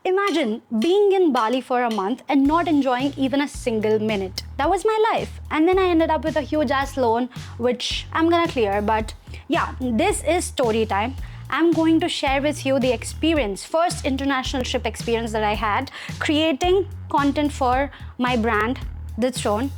Imagine being in Bali for a month and not enjoying even a single minute. That was my life. And then I ended up with a huge ass loan, which I'm gonna clear. But yeah, this is story time. I'm going to share with you the experience, first international trip experience that I had, creating content for my brand, The Throne.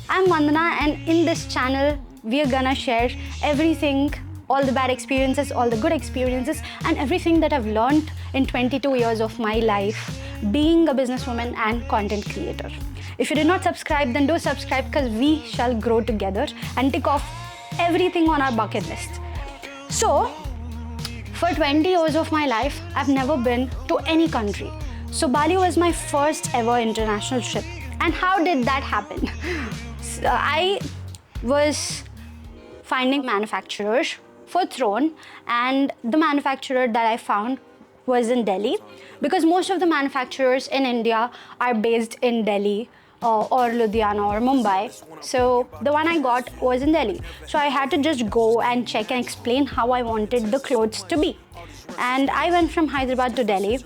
I'm Vandana, and in this channel, we are gonna share everything, all the bad experiences, all the good experiences, and everything that I've learned in 22 years of my life being a businesswoman and content creator. If you did not subscribe, then do subscribe, because we shall grow together and tick off everything on our bucket list. So, for 20 years of my life, I've never been to any country. So Bali was my first ever international trip. And how did that happen? I was finding manufacturers for Throne, and the manufacturer that I found was in Delhi, because most of the manufacturers in India are based in Delhi or Ludhiana or Mumbai. So the one I got was in Delhi. So I had to just go and check and explain how I wanted the clothes to be. And I went from Hyderabad to Delhi.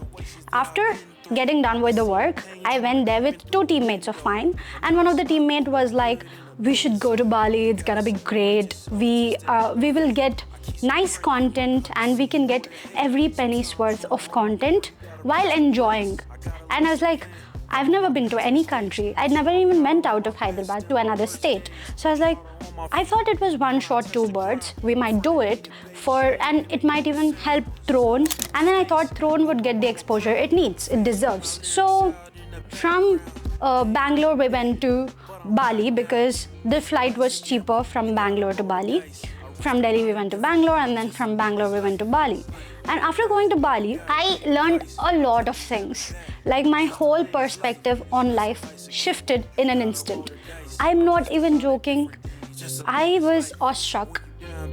After getting done with the work, I went there with two teammates of mine, and one of the teammates was like, we should go to Bali, it's gonna be great. We will get nice content and we can get every penny's worth of content while enjoying. And I was like, I've never been to any country. I'd never even went out of Hyderabad to another state. So I was like, I thought it was one shot, two birds. We might do it and it might even help Throne. And then I thought Throne would get the exposure it needs, it deserves. So from Bangalore, we went to Bali because the flight was cheaper from Bangalore to Bali. From Delhi, we went to Bangalore, and then from Bangalore, we went to Bali. And after going to Bali, I learned a lot of things. Like, my whole perspective on life shifted in an instant. I'm not even joking. I was awestruck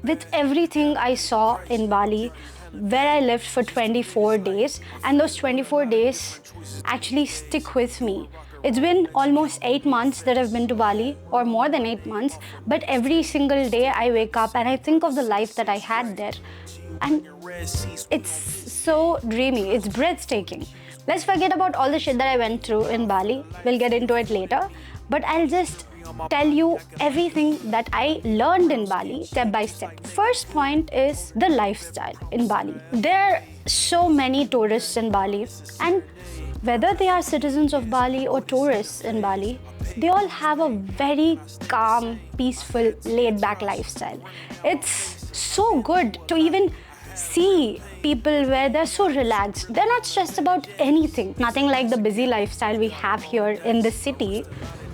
with everything I saw in Bali, where I lived for 24 days. And those 24 days actually stick with me. It's been almost 8 months that I've been to Bali, or more than 8 months, but every single day I wake up and I think of the life that I had there. And it's so dreamy, it's breathtaking. Let's forget about all the shit that I went through in Bali. We'll get into it later. But I'll just tell you everything that I learned in Bali, step by step. First point is the lifestyle in Bali. There are so many tourists in Bali, and whether they are citizens of Bali or tourists in Bali, they all have a very calm, peaceful, laid-back lifestyle. It's so good to even see people where they're so relaxed. They're not stressed about anything. Nothing like the busy lifestyle we have here in the city,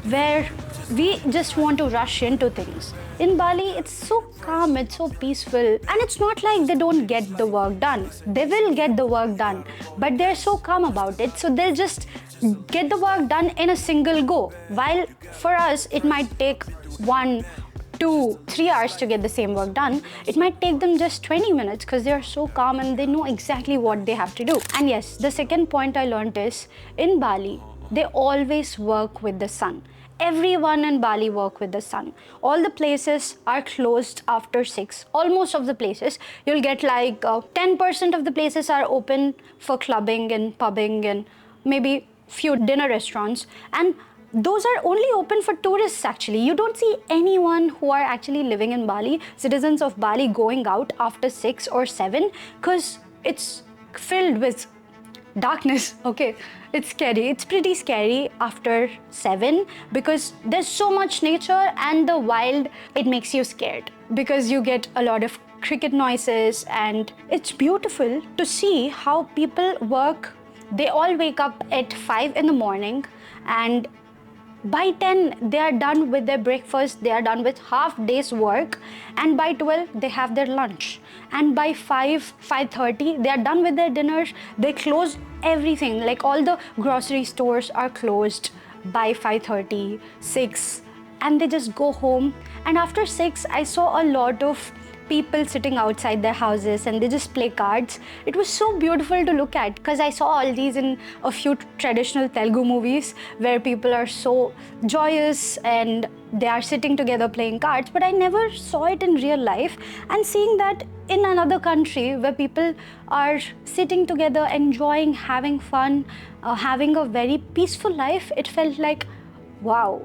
where we just want to rush into things. In Bali, it's so calm, it's so peaceful, and it's not like they don't get the work done. They will get the work done, but they're so calm about it, so they'll just get the work done in a single go. While for us, it might take 1, 2, 3 hours to get the same work done, it might take them just 20 minutes because they are so calm and they know exactly what they have to do. And yes, the second point I learned is, in Bali, they always work with the sun. Everyone in Bali work with the sun. All the places are closed after 6. Almost of the places. You'll get like 10% of the places are open for clubbing and pubbing and maybe few dinner restaurants. And those are only open for tourists actually. You don't see anyone who are actually living in Bali, citizens of Bali, going out after 6 or 7, because it's filled with darkness. Okay, it's scary. It's pretty scary after 7 because there's so much nature, and the wild, it makes you scared because you get a lot of cricket noises, and it's beautiful to see how people work. They all wake up at 5 in the morning, and by 10 they are done with their breakfast, they are done with half day's work, and by 12 they have their lunch, and by 5:30 they are done with their dinner. They close everything, like all the grocery stores are closed by 5:30, 6, and they just go home. And after 6, I saw a lot of people sitting outside their houses and they just play cards. It was so beautiful to look at because I saw all these in a few traditional Telugu movies where people are so joyous and they are sitting together playing cards, but I never saw it in real life. And seeing that in another country where people are sitting together, enjoying, having fun, having a very peaceful life, it felt like, wow.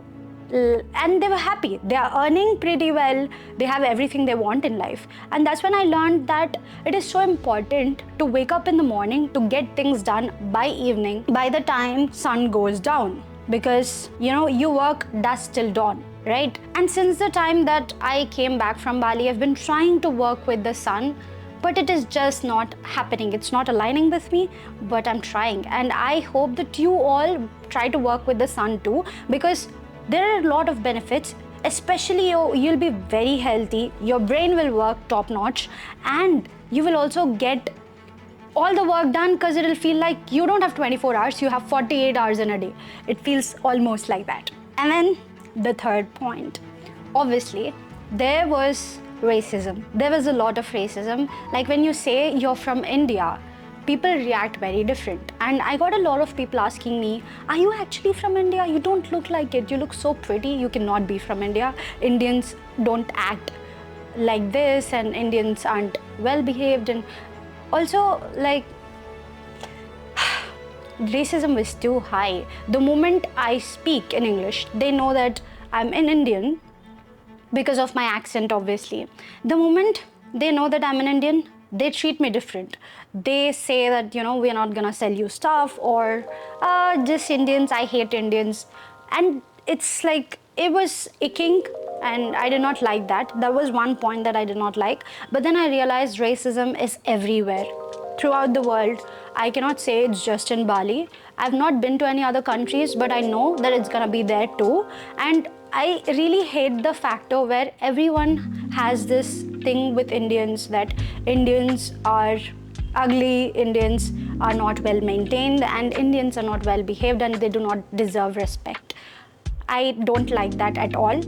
And they were happy. They are earning pretty well. They have everything they want in life. And that's when I learned that it is so important to wake up in the morning to get things done by evening, by the time sun goes down. Because, you work dusk till dawn, right? And since the time that I came back from Bali, I've been trying to work with the sun, but it is just not happening. It's not aligning with me, but I'm trying. And I hope that you all try to work with the sun too, because there are a lot of benefits. Especially you'll be very healthy, your brain will work top notch, and you will also get all the work done, because it'll feel like you don't have 24 hours, you have 48 hours in a day. It feels almost like that. And then the third point, obviously, there was racism. There was a lot of racism. Like when you say you're from India, people react very different. And I got a lot of people asking me, are you actually from India? You don't look like it. You look so pretty. You cannot be from India. Indians don't act like this, and Indians aren't well behaved. And also, like, racism was too high. The moment I speak in English, they know that I'm an Indian because of my accent, obviously. The moment they know that I'm an Indian, they treat me different. They say that, we're not gonna sell you stuff, or just Indians, I hate Indians. And it's like, it was aching, and I did not like that. That was one point that I did not like. But then I realized racism is everywhere, throughout the world. I cannot say it's just in Bali. I've not been to any other countries, but I know that it's gonna be there too. And I really hate the factor where everyone has this thing with Indians, that Indians are ugly, Indians are not well maintained, and Indians are not well behaved, and they do not deserve respect. I don't like that at all.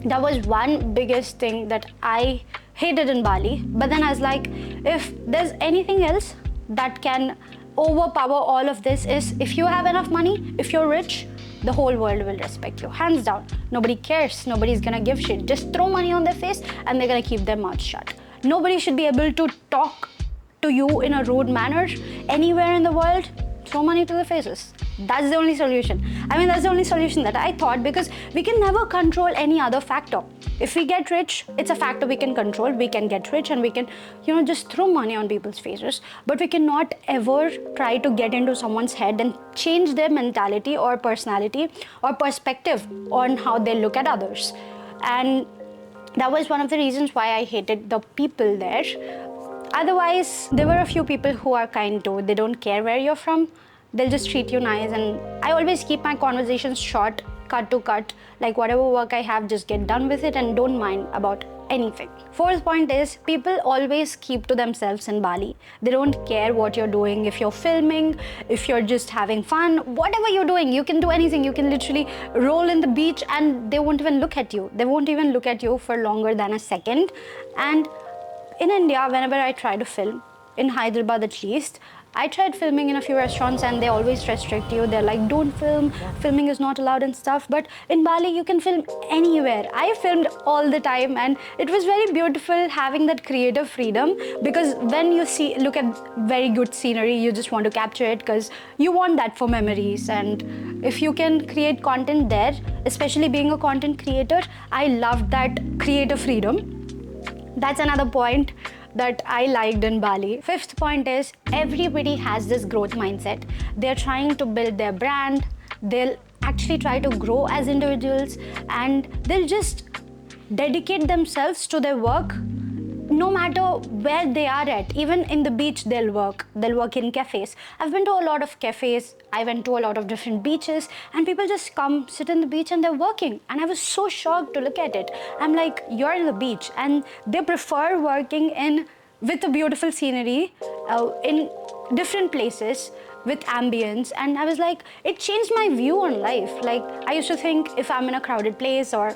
That was one biggest thing that I hated in Bali. But then I was like, if there's anything else that can overpower all of this, is if you have enough money, if you're rich, the whole world will respect you, hands down. Nobody cares, nobody's gonna give shit. Just throw money on their face and they're gonna keep their mouth shut. Nobody should be able to talk to you in a rude manner anywhere in the world. Throw money to their faces. That's the only solution. That's the only solution that I thought, because we can never control any other factor. If we get rich, it's a factor we can control. We can get rich and we can, just throw money on people's faces. But we cannot ever try to get into someone's head and change their mentality or personality or perspective on how they look at others. And that was one of the reasons why I hated the people there. Otherwise, there were a few people who are kind too. They don't care where you're from. They'll just treat you nice. And I always keep my conversations short, cut to cut. Like whatever work I have, just get done with it and don't mind about anything. Fourth point is, people always keep to themselves in Bali. They don't care what you're doing. If you're filming, if you're just having fun, whatever you're doing, you can do anything. You can literally roll in the beach and they won't even look at you. They won't even look at you for longer than a second. And in India, whenever I try to film, in Hyderabad at least, I tried filming in a few restaurants and they always restrict you. They're like, don't film, filming is not allowed and stuff. But in Bali, you can film anywhere. I filmed all the time and it was very beautiful having that creative freedom, because when you look at very good scenery, you just want to capture it because you want that for memories. And if you can create content there, especially being a content creator, I loved that creative freedom. That's another point that I liked in Bali. Fifth point is, everybody has this growth mindset. They're trying to build their brand. They'll actually try to grow as individuals, and they'll just dedicate themselves to their work no matter where they are at. Even in the beach, they'll work in cafes. I've been to a lot of cafes. I went to a lot of different beaches, and people just come sit in the beach and they're working. And I was so shocked to look at it. I'm like, you're in the beach, and they prefer working with a beautiful scenery in different places with ambience. And I was like, it changed my view on life. Like, I used to think if I'm in a crowded place or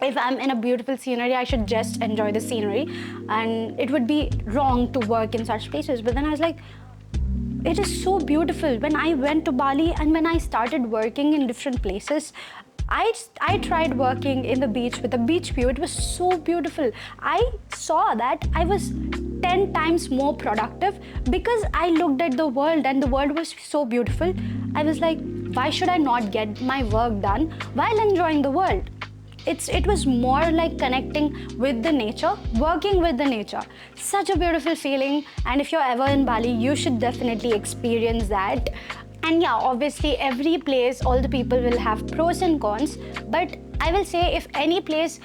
if I'm in a beautiful scenery, I should just enjoy the scenery, and it would be wrong to work in such places. But then I was like, it is so beautiful. When I went to Bali and when I started working in different places, I tried working in the beach with a beach view. It was so beautiful. I saw that I was 10 10 times more productive because I looked at the world and the world was so beautiful. I was like, why should I not get my work done while enjoying the world? It was more like connecting with the nature, working with the nature. Such a beautiful feeling, and if you're ever in Bali, you should definitely experience that. And yeah, obviously every place, all the people will have pros and cons, but I will say if any place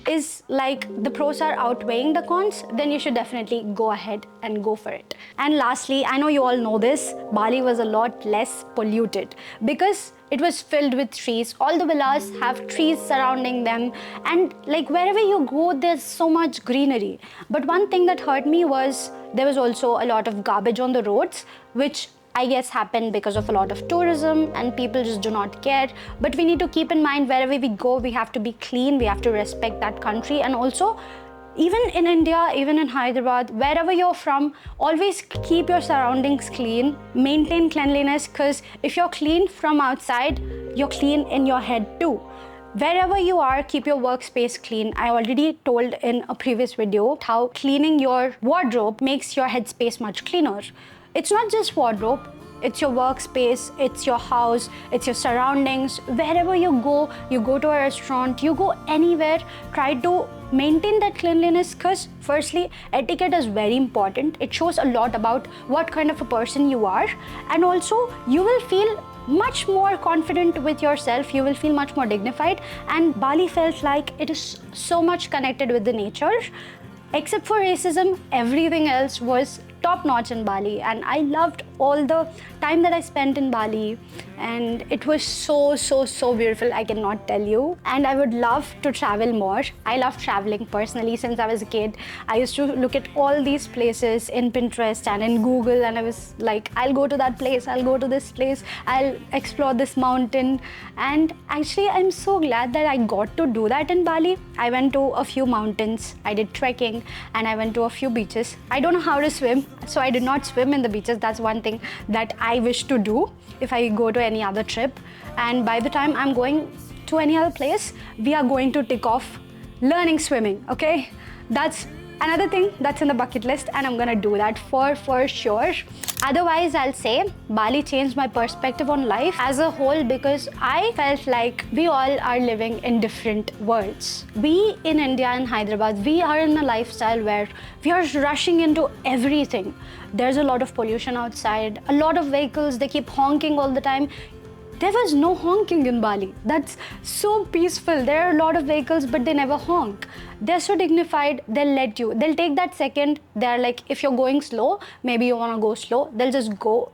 is like the pros are outweighing the cons, then you should definitely go ahead and go for it. And lastly, I know you all know this, Bali was a lot less polluted because it was filled with trees. All the villas have trees surrounding them, and like wherever you go, there's so much greenery. But one thing that hurt me was there was also a lot of garbage on the roads, which I guess happened because of a lot of tourism and people just do not care. But we need to keep in mind wherever we go, we have to be clean, we have to respect that country. And also, even in India, even in Hyderabad, wherever you're from, always keep your surroundings clean, maintain cleanliness, because if you're clean from outside, you're clean in your head too. Wherever you are, keep your workspace clean. I already told in a previous video how cleaning your wardrobe makes your headspace much cleaner. It's not just wardrobe, it's your workspace, it's your house, it's your surroundings. Wherever you go to a restaurant, you go anywhere, try to maintain that cleanliness because firstly, etiquette is very important. It shows a lot about what kind of a person you are, and also you will feel much more confident with yourself, you will feel much more dignified, and Bali felt like it is so much connected with the nature. Except for racism, everything else was top notch in Bali, and I loved all the time that I spent in Bali, and it was so beautiful, I cannot tell you. And I would love to travel more. I love traveling personally since I was a kid. I used to look at all these places in Pinterest and in Google, and I was like, I'll go to that place, I'll go to this place, I'll explore this mountain. And actually I'm so glad that I got to do that in Bali. I went to a few mountains, I did trekking, and I went to a few beaches. I don't know how to swim, so I did not swim in the beaches. That's one thing that I wish to do if I go to any other trip. And by the time I'm going to any other place, we are going to tick off learning swimming, okay? That's another thing that's in the bucket list, and I'm gonna do that for sure. Otherwise, I'll say Bali changed my perspective on life as a whole because I felt like we all are living in different worlds. We in India and Hyderabad, we are in a lifestyle where we are rushing into everything. There's a lot of pollution outside, a lot of vehicles, they keep honking all the time. There was no honking in Bali. That's so peaceful. There are a lot of vehicles, but they never honk. They're so dignified, they'll let you. They'll take that second. They're like, if you're going slow, maybe you wanna go slow, they'll just go.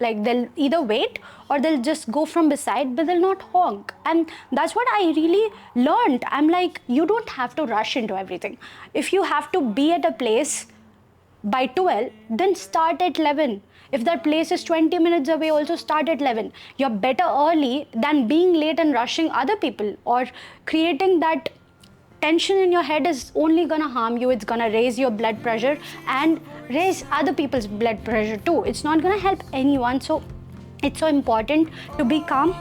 Like they'll either wait or they'll just go from beside, but they'll not honk. And that's what I really learned. I'm like, you don't have to rush into everything. If you have to be at a place by 12, then start at 11. If that place is 20 minutes away, also start at 11. You're better early than being late and rushing other people, or creating that tension in your head is only gonna harm you. It's gonna raise your blood pressure and raise other people's blood pressure too. It's not gonna help anyone. So it's so important to be calm,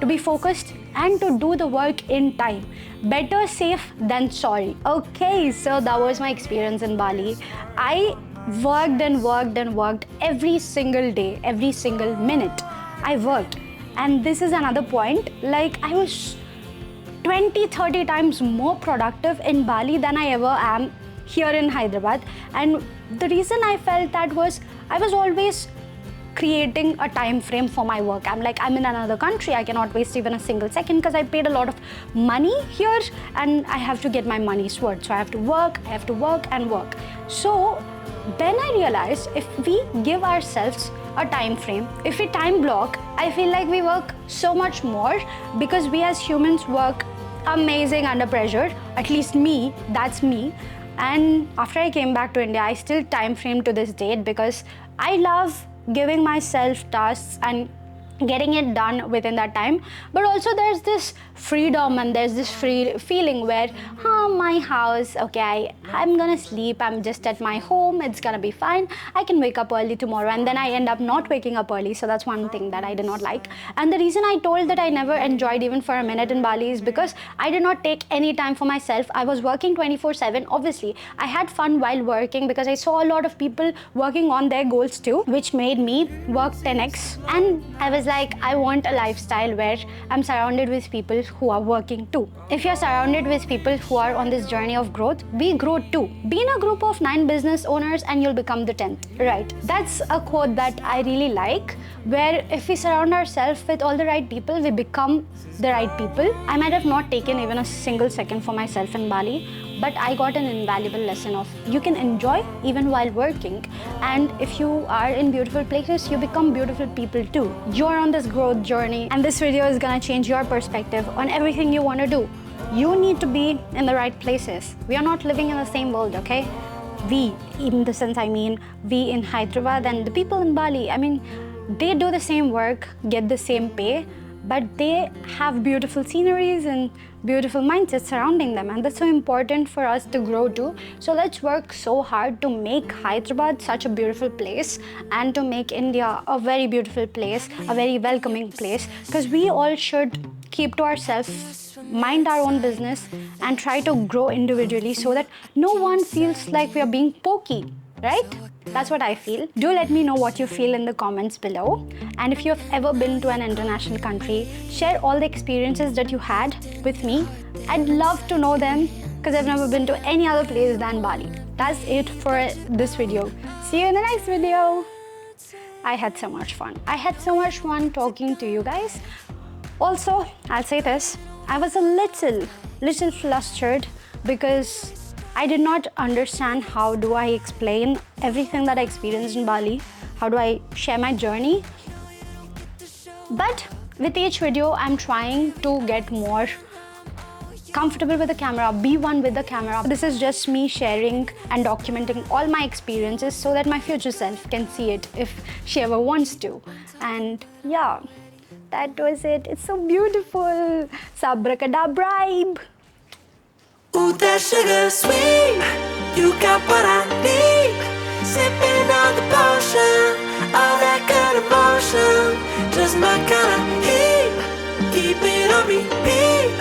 to be focused, and to do the work in time. Better safe than sorry. Okay, so that was my experience in Bali. I worked and worked and worked every single day, every single minute. I worked. And this is another point, like I was 20-30 times more productive in Bali than I ever am here in Hyderabad. And the reason I felt that was I was always creating a time frame for my work. I'm like, I'm in another country, I cannot waste even a single second because I paid a lot of money here and I have to get my money's worth. So I have to work and work. So then I realized if we give ourselves a time frame, if we time block, I feel like we work so much more because we as humans work amazing under pressure. At least me, that's me. And after I came back to India, I still time frame to this date because I love giving myself tasks and getting it done within that time. But also there's this freedom and there's this free feeling where my house, okay, I'm gonna sleep, I'm just at my home, it's gonna be fine, I can wake up early tomorrow. And then I end up not waking up early, so that's one thing that I did not like. And the reason I told that I never enjoyed even for a minute in Bali is because I did not take any time for myself. I was working 24/7. Obviously I had fun while working because I saw a lot of people working on their goals too, which made me work 10x. And I was like, I want a lifestyle where I'm surrounded with people who are working too. If you're surrounded with people who are on this journey of growth, we grow too. Be in a group of 9 business owners and you'll become the 10th, right? That's a quote that I really like, where if we surround ourselves with all the right people, we become the right people. I might have not taken even a single second for myself in Bali, but I got an invaluable lesson of you can enjoy even while working. And if you are in beautiful places, you become beautiful people too. You're on this growth journey, and this video is gonna change your perspective on everything you wanna do. You need to be in the right places. We are not living in the same world, okay? We, in the sense I mean, we in Hyderabad and the people in Bali, I mean, they do the same work, get the same pay, but they have beautiful sceneries and beautiful mindsets surrounding them, and that's so important for us to grow too. So let's work so hard to make Hyderabad such a beautiful place and to make India a very beautiful place, a very welcoming place, because we all should keep to ourselves, mind our own business and try to grow individually so that no one feels like we are being pokey, right? That's what I feel. Do let me know what you feel in the comments below. And if you have ever been to an international country, share all the experiences that you had with me. I'd love to know them because I've never been to any other place than Bali. That's it for this video. See you in the next video. I had so much fun. I had so much fun talking to you guys. Also, I'll say this, I was a little flustered because I did not understand how do I explain everything that I experienced in Bali. How do I share my journey? But with each video, I'm trying to get more comfortable with the camera, be one with the camera. This is just me sharing and documenting all my experiences so that my future self can see it if she ever wants to. And yeah, that was it. It's so beautiful. Sabracadabra. Ooh, that sugar sweet, you got what I need. Sipping on the potion, all that good emotion, just my kind of heat. Keep it on repeat,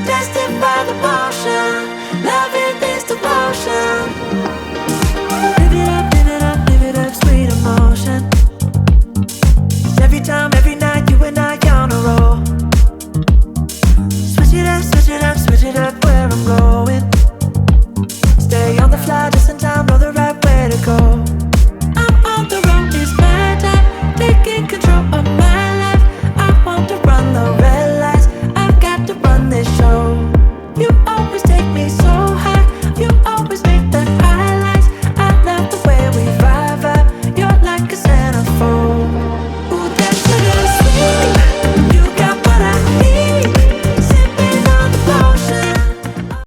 destined by the potion, loving this devotion.